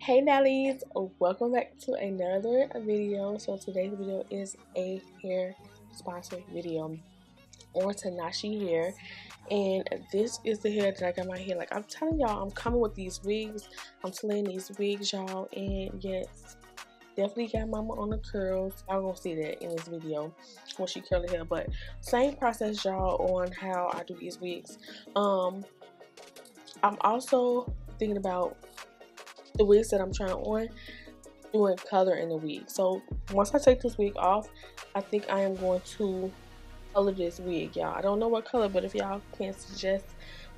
Hey Nellies, welcome back to another video. So today's video is a hair sponsored video on Tinashe Hair, and this is the hair that I got my hair. Like I'm telling y'all, I'm coming with these wigs. I'm slaying these wigs, y'all, and yes, definitely got mama on the curls. Y'all gonna see that in this video when she curl her hair. But same process, y'all, on how I do these wigs. I'm also thinking about the wigs that I'm trying on, doing color in the wig. So once I take this wig off, I think I am going to color this wig, y'all. I don't know what color, but if y'all can suggest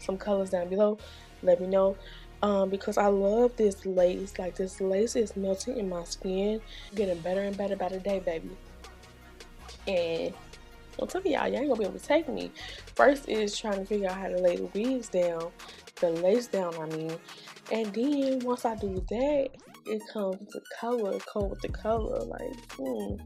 some colors down below, let me know. Because I love this lace. Like, this lace is melting in my skin, getting better and better by the day, baby. And don't tell me y'all ain't gonna be able to take me. First is trying to figure out how to lay the wigs down, the lace down, I mean. And then once I do that, it comes with the color, coat with the color. Like, y'all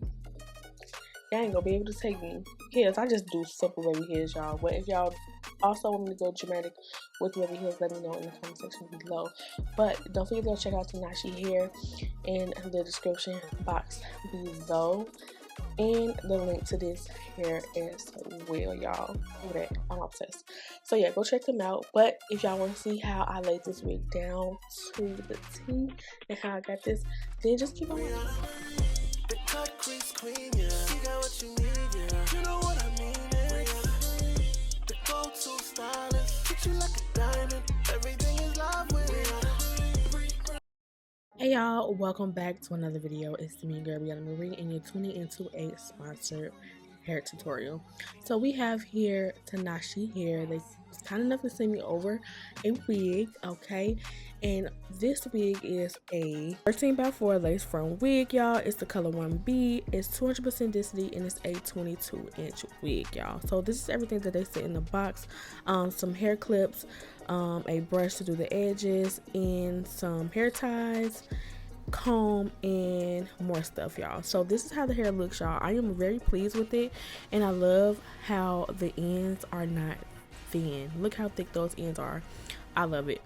ain't gonna be able to take me. Hairs, I just do simple baby hairs, y'all. But if y'all also want me to go dramatic with baby hairs, let me know in the comment section below. But don't forget to go check out Tinashe Hair in the description box below. And the link to this hair as well, y'all. Look at that, I'm obsessed. So yeah, go check them out. But if y'all want to see how I laid this wig down to the T and how I got this, then just keep on watching. The cut crease queen, yeah. You got what you need, yeah. You know what I mean, yeah. The go-to stylist, treat you like a diamond. Everything is love with it. Hey y'all, welcome back to another video. It's me, Briana Marie, and you're tuning into a sponsored hair tutorial. So we have here Tinashe Hair. They was kind enough to send me over a wig, okay? And this wig is a 13x4 lace front wig, y'all. It's the color 1B. It's 200% density, and it's a 22-inch wig, y'all. So this is everything that they sent in the box. Some hair clips, a brush to do the edges, and some hair ties, comb, and more stuff, y'all. So this is how the hair looks, y'all. I am very pleased with it, and I love how the ends are not thin. Look how thick those ends are. I love it.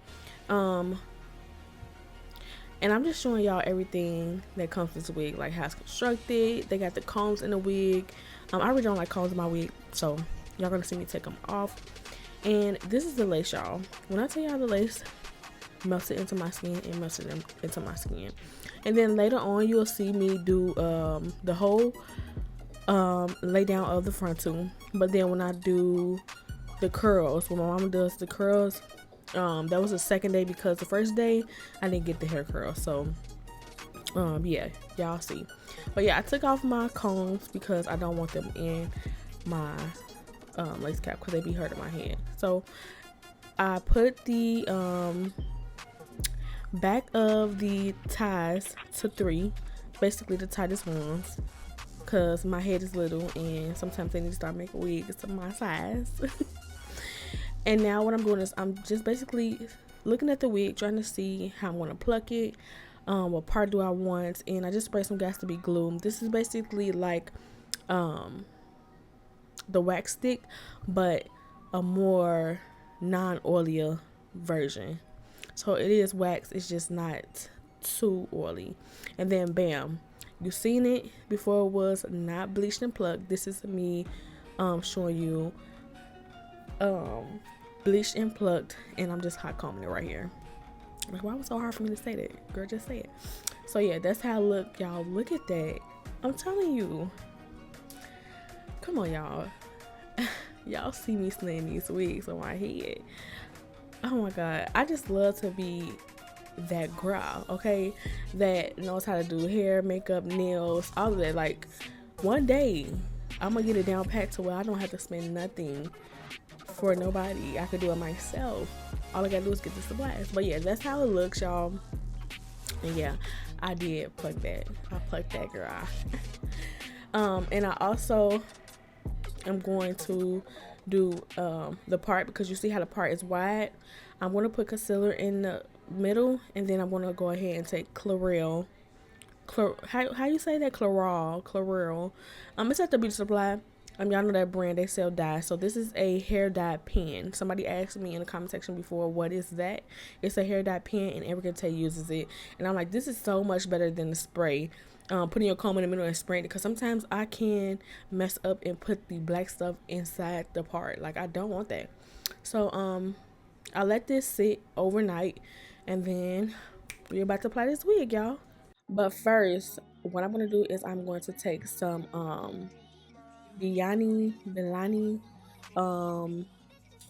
And I'm just showing y'all everything that comes with this wig, like how it's constructed. They got the combs in the wig. I really don't like combs in my wig, so y'all gonna see me take them off. And this is the lace, y'all. When I tell y'all the lace melted into my skin, it melted into my skin. And then later on, you'll see me do the whole lay down of the frontal. But then when I do the curls, when my mama does the curls, that was the second day, because the first day I didn't get the hair curl. So yeah, y'all see. But yeah, I took off my combs because I don't want them in my lace cap, because they be hurting my head. So I put the back of the ties to 3, basically the tightest ones, because my head is little and sometimes they need to start making wigs to my size. And now what I'm doing is I'm just basically looking at the wig, trying to see how I'm going to pluck it, what part do I want, and I just spray some gas to be glue. This is basically like the wax stick, but a more non-oily version. So it is wax, it's just not too oily. And then bam, you've seen it before. It was not bleached and plucked. This is me showing you bleached and plucked, and I'm just hot combing it right here. Like, why was it so hard for me to say that? Girl, just say it. So yeah, that's how I look, y'all. Look at that. I'm telling you. Come on, y'all. Y'all see me slaying these wigs on my head. Oh my god, I just love to be that girl, okay, that knows how to do hair, makeup, nails, all of that. Like, one day I'm gonna get it down pat to where I don't have to spend nothing for nobody. I could do it myself. All I gotta do is get this to blast. But yeah, that's how it looks, y'all. And yeah, I did pluck that. I plucked that, girl. And I also am going to do the part, because you see how the part is wide. I'm going to put concealer in the middle, and then I'm going to go ahead and take how you say that? Clairol. It's at the beauty supply. Y'all know that brand, they sell dye. So this is a hair dye pen. Somebody asked me in the comment section before, what is that? It's a hair dye pen, and Erica Tay uses it. And I'm like, this is so much better than the spray. Putting your comb in the middle and spraying it, because sometimes I can mess up and put the black stuff inside the part. Like, I don't want that. So I let this sit overnight, and then we're about to apply this wig, y'all. But first, what I'm gonna do is I'm going to take some Bilani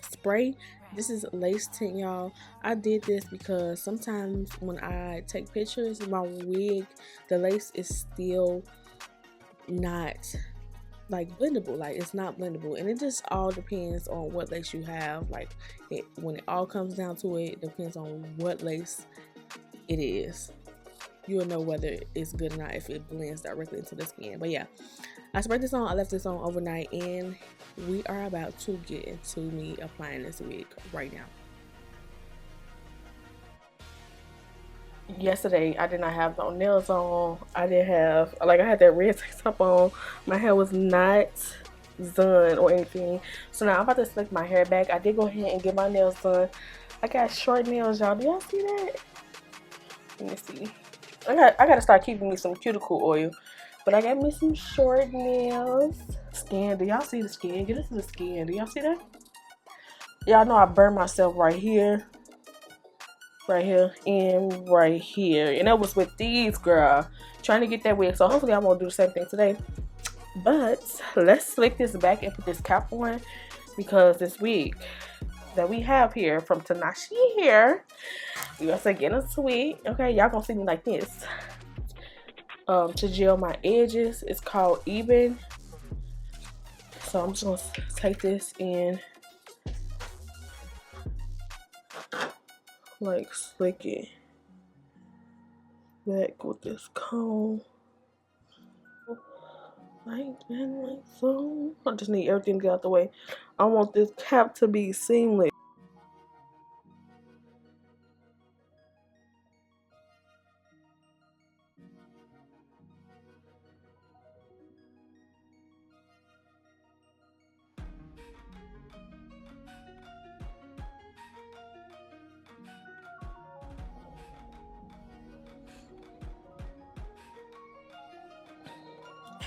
spray. This is lace tint, y'all. I did this because sometimes when I take pictures of my wig, the lace is still not like blendable. Like, it's not blendable, and it just all depends on what lace you have. Like, when it all comes down to it, depends on what lace it is. You will know whether it's good or not if it blends directly into the skin. But yeah, I sprayed this on. I left this on overnight, and we are about to get into me applying this wig right now. Yesterday, I did not have no nails on. I didn't have, like, I had that red tank top on. My hair was not done or anything. So now I'm about to slick my hair back. I did go ahead and get my nails done. I got short nails, y'all. Do y'all see that? Let me see. I gotta start keeping me some cuticle oil. But I got me some short nails. Skin. Do y'all see the skin? Get into the skin. Do y'all see that? Y'all know I burned myself right here. Right here. And right here. And that was with these, girl. Trying to get that wig. So hopefully I won't do the same thing today. But let's slick this back and put this cap on. Because this wig that we have here from Tinashe Hair, you guys are getting into it. Okay, y'all gonna see me like this. To gel my edges, it's called Even. So I'm just gonna take this and like slick it back with this comb. Like so. I just need everything to get out the way. I want this cap to be seamless.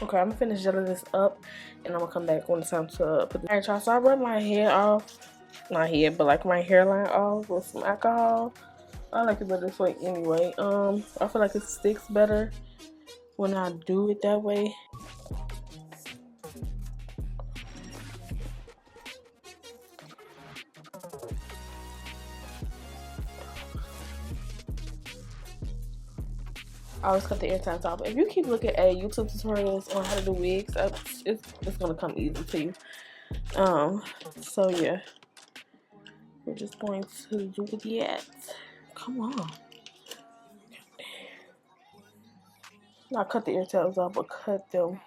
Okay, I'm gonna finish gelling this up, and I'm gonna come back when it's time to put the. Alright, y'all. So I rub my hair off, not hair, but like my hairline off with some alcohol. I like it better this way anyway. I feel like it sticks better when I do it that way. I always cut the air ties off. If you keep looking at YouTube tutorials on how to do wigs, it's gonna come easy to you. So yeah, we're just going to do that. Come on. Not cut the ear ties off, but cut them.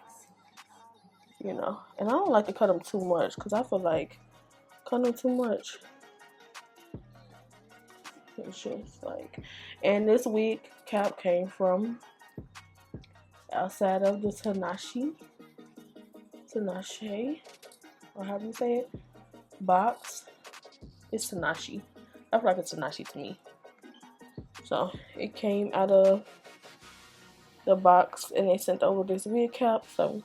You know, and I don't like to cut them too much because I feel like cutting them too much. It's just like, and this wig cap came from outside of the Tinashe, or how do you say it? Box. It's Tinashe. I feel like it's Tinashe to me. So it came out of the box, and they sent over this wig cap. So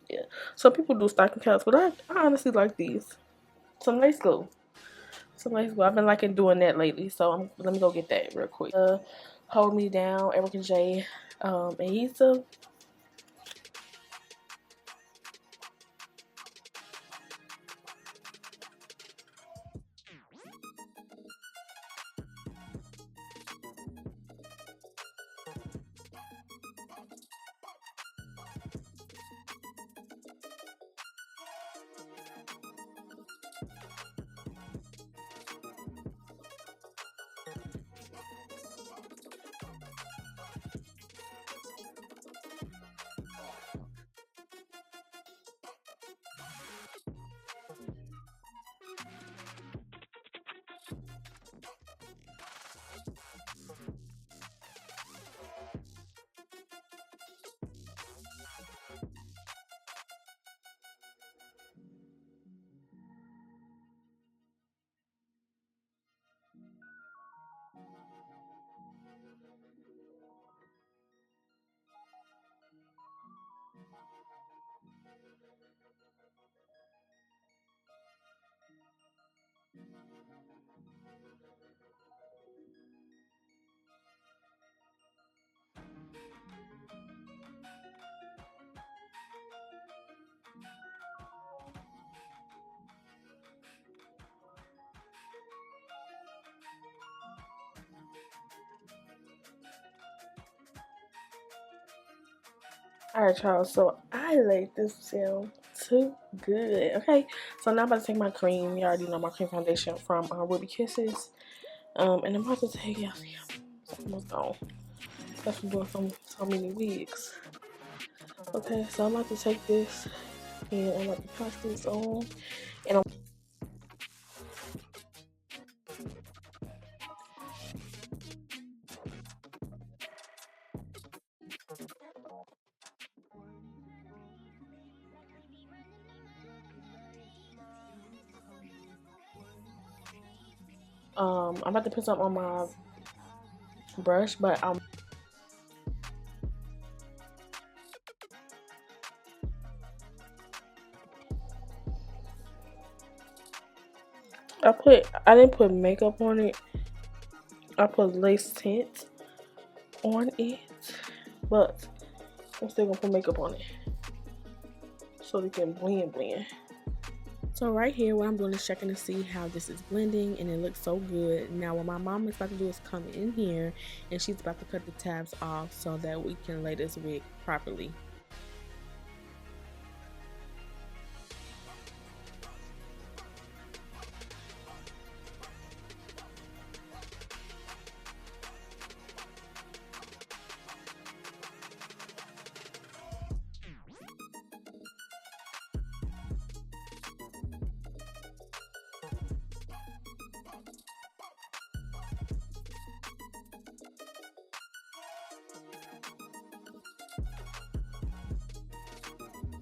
yeah, some people do stocking caps, but I honestly like these. Some lace glue. I've been liking doing that lately, so let me go get that real quick. Hold Me Down, Erica J adhesive. Alright, y'all, so I laid this down too good. Okay, so now I'm about to take my cream. You already know my cream foundation from Ruby Kisses. And I'm about to take, yeah, it's almost gone. That's from doing so many wigs. Okay, so I'm about to take this and I'm about to pass this on. And I'm about to put some on my brush, but I didn't put makeup on it. I put lace tint on it, but I'm still gonna put makeup on it so they can blend. So right here, what I'm doing is checking to see how this is blending, and it looks so good. Now what my mom is about to do is come in here, and she's about to cut the tabs off so that we can lay this wig properly.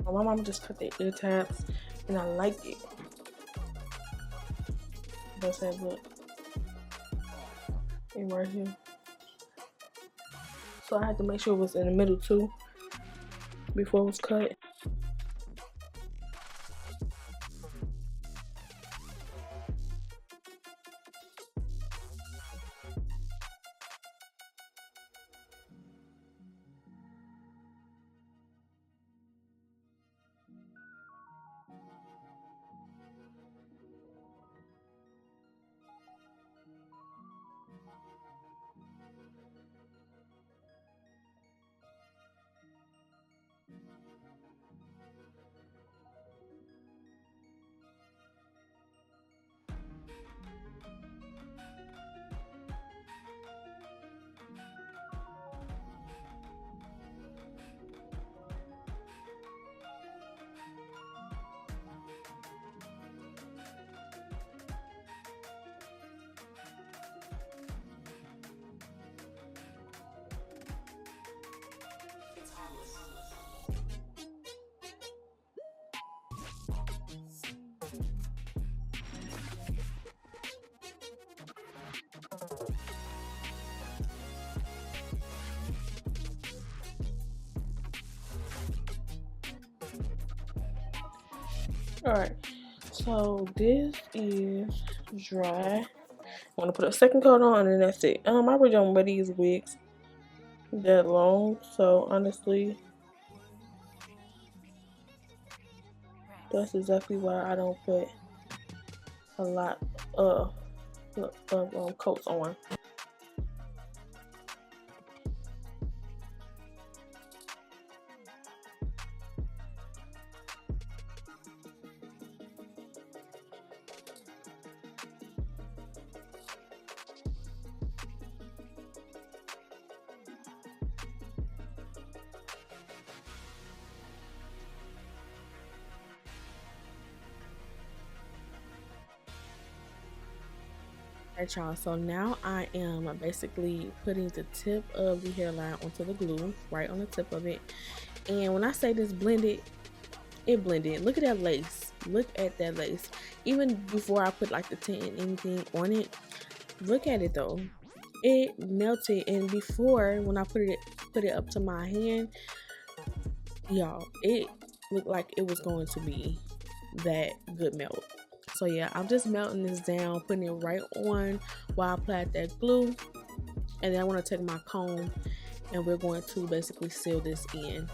My mom just cut the ear tabs, and I like it. That's that look. And right here. So I had to make sure it was in the middle too before it was cut. Alright, so this is dry. I'm gonna put a second coat on, and then that's it. I really don't wear these wigs that long, so honestly, that's exactly why I don't put a lot of coats on. Alright, y'all, so now I am basically putting the tip of the hairline onto the glue, right on the tip of it. And when I say this blended, it blended. Look at that lace. Look at that lace. Even before I put like the tint and anything on it, look at it though. It melted, and before when I put it up to my hand, y'all, it looked like it was going to be that good melt. So yeah, I'm just melting this down, putting it right on while I applied that glue, and then I want to take my comb and we're going to basically seal this in.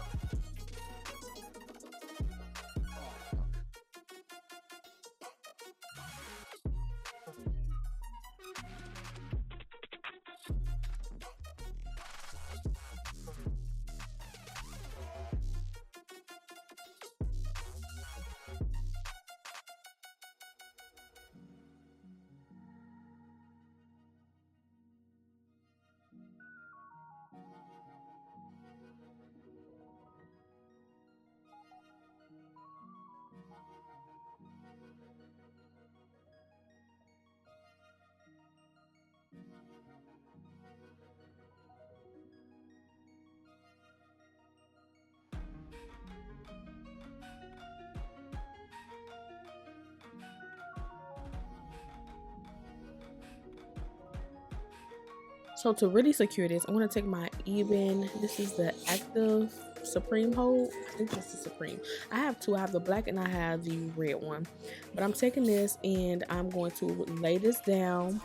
So to really secure this, I'm going to take my this is the Active Supreme Hold. I think this is Supreme. I have two. I have the black and I have the red one. But I'm taking this and I'm going to lay this down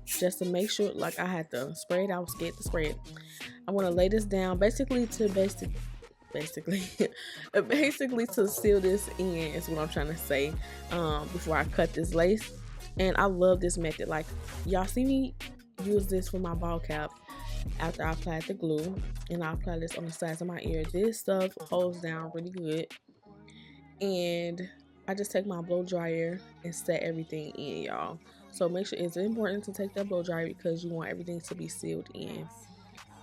just to make sure, like I had to spray it. I was scared to spray it. I want to lay this down basically to basically to seal this in is what I'm trying to say before I cut this lace. And I love this method. Like, y'all see me use this for my ball cap after I applied the glue, and I apply this on the sides of my ear. This stuff holds down really good, and I just take my blow dryer and set everything in, y'all. So make sure, it's important to take that blow dryer because you want everything to be sealed in.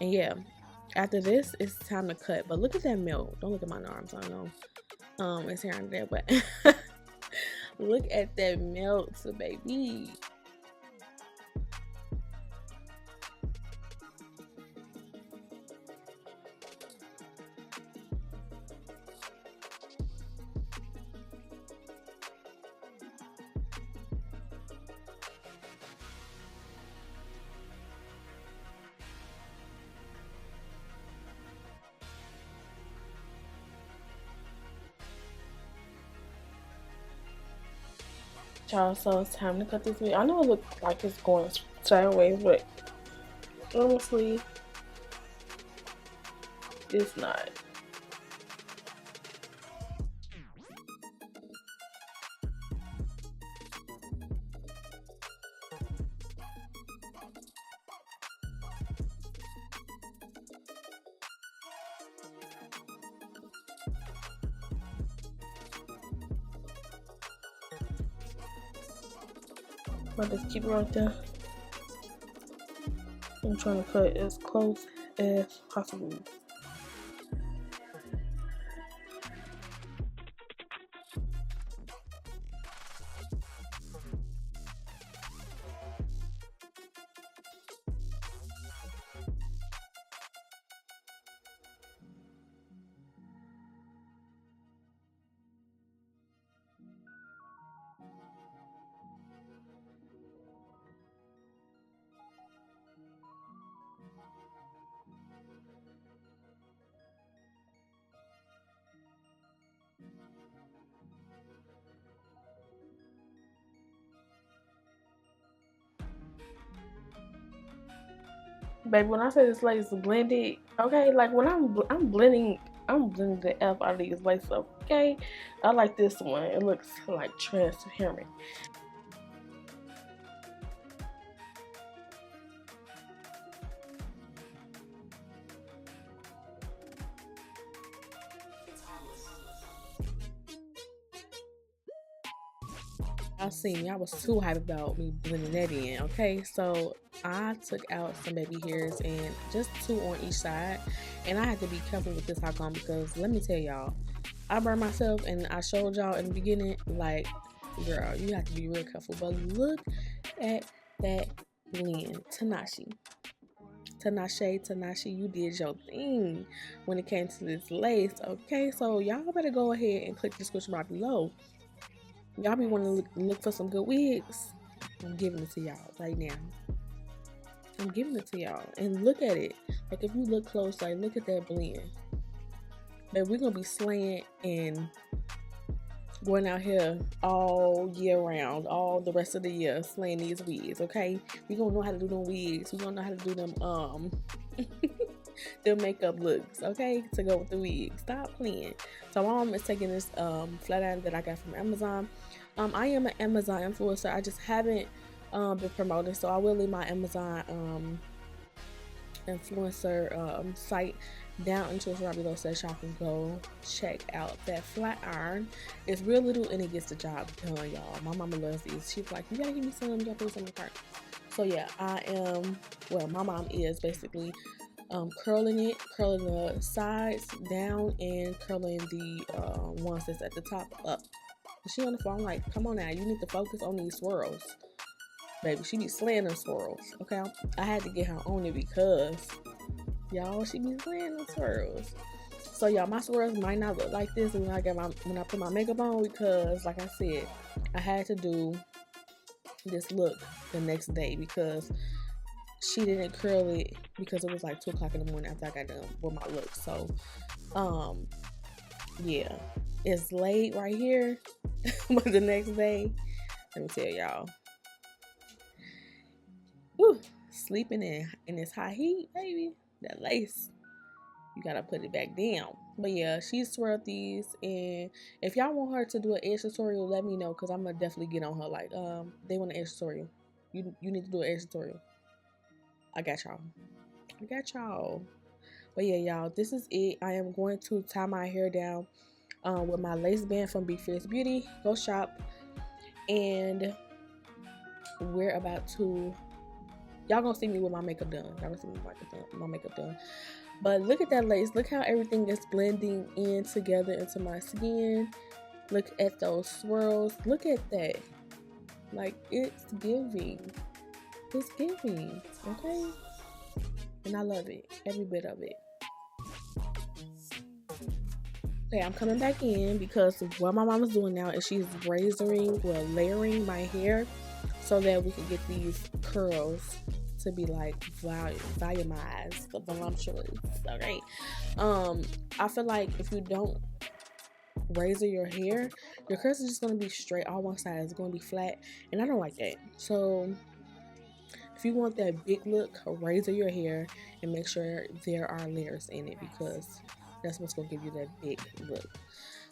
And yeah, after this it's time to cut. But look at that melt. Don't look at my arms. I know it's here and there, but look at that melt, baby. Y'all, so it's time to cut this wig. I know it looks like it's going sideways, but honestly, it's not. I'll just keep it right there. I'm trying to cut as close as possible. Baby, when I say this lace is blended, okay, like when I'm blending the F out of these laces, okay? I like this one. It looks like transparent. Y'all seen me, I was too hyped about me blending that in, okay? So I took out some baby hairs and just two on each side, and I had to be careful with this hot comb because let me tell y'all, I burned myself, and I showed y'all in the beginning, like, girl, you have to be real careful. But look at that blend. Tinashe, you did your thing when it came to this lace, okay? So y'all better go ahead and click the description box below. Y'all be wanting to look for some good wigs. I'm giving it to y'all right now. I'm giving it to y'all. And look at it. Like, if you look close, like, look at that blend. But we're going to be slaying and going out here all year round, all the rest of the year, slaying these wigs, okay? We're going to know how to do them wigs. We're going to know how to do them, their makeup looks, okay, to go with the wig. Stop playing. So my mom is taking this flat iron that I got from Amazon. I am an Amazon influencer. I just haven't been promoting, so I will leave my Amazon influencer site down into the below so y'all can go check out that flat iron. It's real little and it gets the job done, y'all. My mama loves these. She's like, you gotta give me some, you gotta put some in the cart. So yeah, my mom is basically curling the sides down and curling the ones that's at the top up. She on the phone like, come on now, you need to focus on these swirls. Baby, she be slaying them swirls, okay? I had to get her on it because, y'all, she be slaying them swirls. So y'all, my swirls might not look like this when I put my makeup on because, like I said, I had to do this look the next day because she didn't curl it because it was like 2 o'clock in the morning after I got done with my look. So yeah, it's late right here. But the next day, let me tell y'all, sleeping in this hot heat, baby, that lace, you gotta put it back down. But yeah, she swirled these, and if y'all want her to do an edge tutorial, let me know, because I'm gonna definitely get on her. Like, they want an edge tutorial. You need to do an edge tutorial. I got y'all. I got y'all. But yeah, y'all, this is it. I am going to tie my hair down with my lace band from Be Fierce Beauty. Go shop. And we're about to, y'all gonna see me with my makeup done. Y'all gonna see me with my makeup done. But look at that lace. Look how everything is blending in together into my skin. Look at those swirls. Look at that. Like, it's giving. It's giving. Okay? And I love it. Every bit of it. Okay, I'm coming back in because what my mom is doing now is she's layering my hair so that we can get these curls to be like volumized, voluptuous. Okay. I feel like if you don't razor your hair, your curls are just gonna be straight all one side. It's gonna be flat, and I don't like that. So if you want that big look, razor your hair and make sure there are layers in it, because that's what's gonna give you that big look.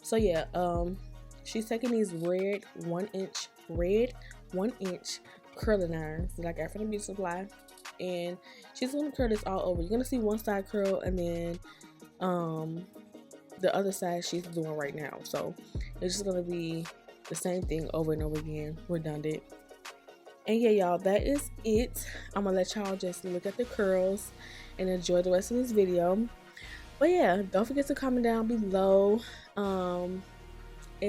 So yeah, she's taking these red 1-inch curling irons that I got from the beauty supply, and she's gonna curl this all over. You're gonna see one side curl, and then the other side she's doing right now. So it's just gonna be the same thing over and over again, redundant. And yeah, y'all, that is it. I'm gonna let y'all just look at the curls and enjoy the rest of this video. But yeah, don't forget to comment down below and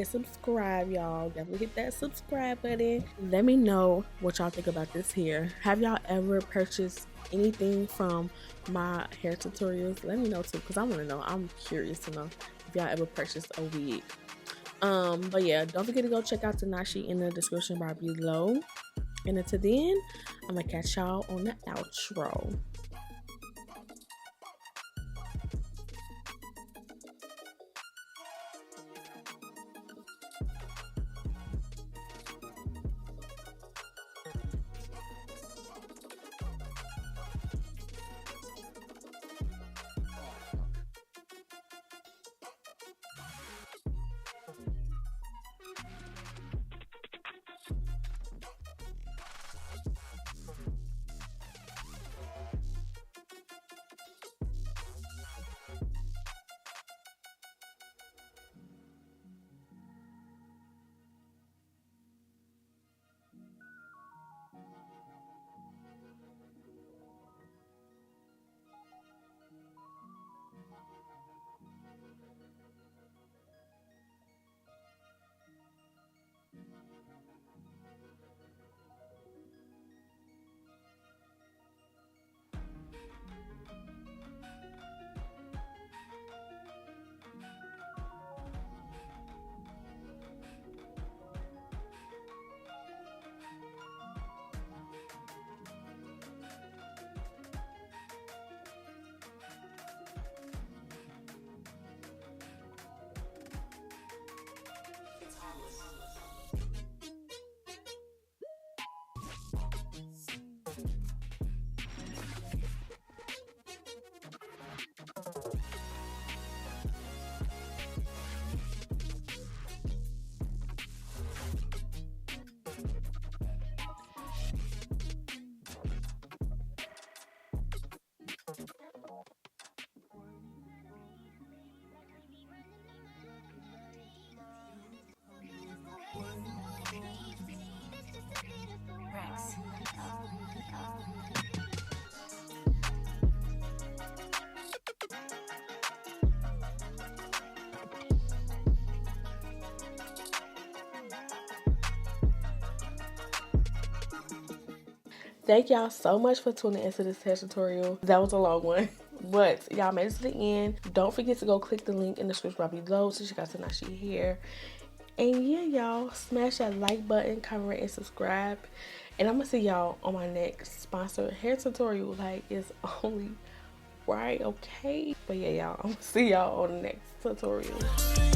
subscribe, y'all. Definitely hit that subscribe button. Let me know what y'all think about this hair. Have y'all ever purchased anything from my hair tutorials? Let me know too, because I want to know. I'm curious to know if y'all ever purchased a wig. But yeah, don't forget to go check out Tinashe in the description bar below. And until then, I'm gonna catch y'all on the outro. Thank y'all so much for tuning into this hair tutorial. That was a long one, but y'all made it to the end. Don't forget to go click the link in the description bar below to check out Tinashe Hair. And yeah, y'all, smash that like button, comment, and subscribe. And I'm gonna see y'all on my next sponsored hair tutorial. Like, it's only right, okay? But yeah, y'all, I'm gonna see y'all on the next tutorial.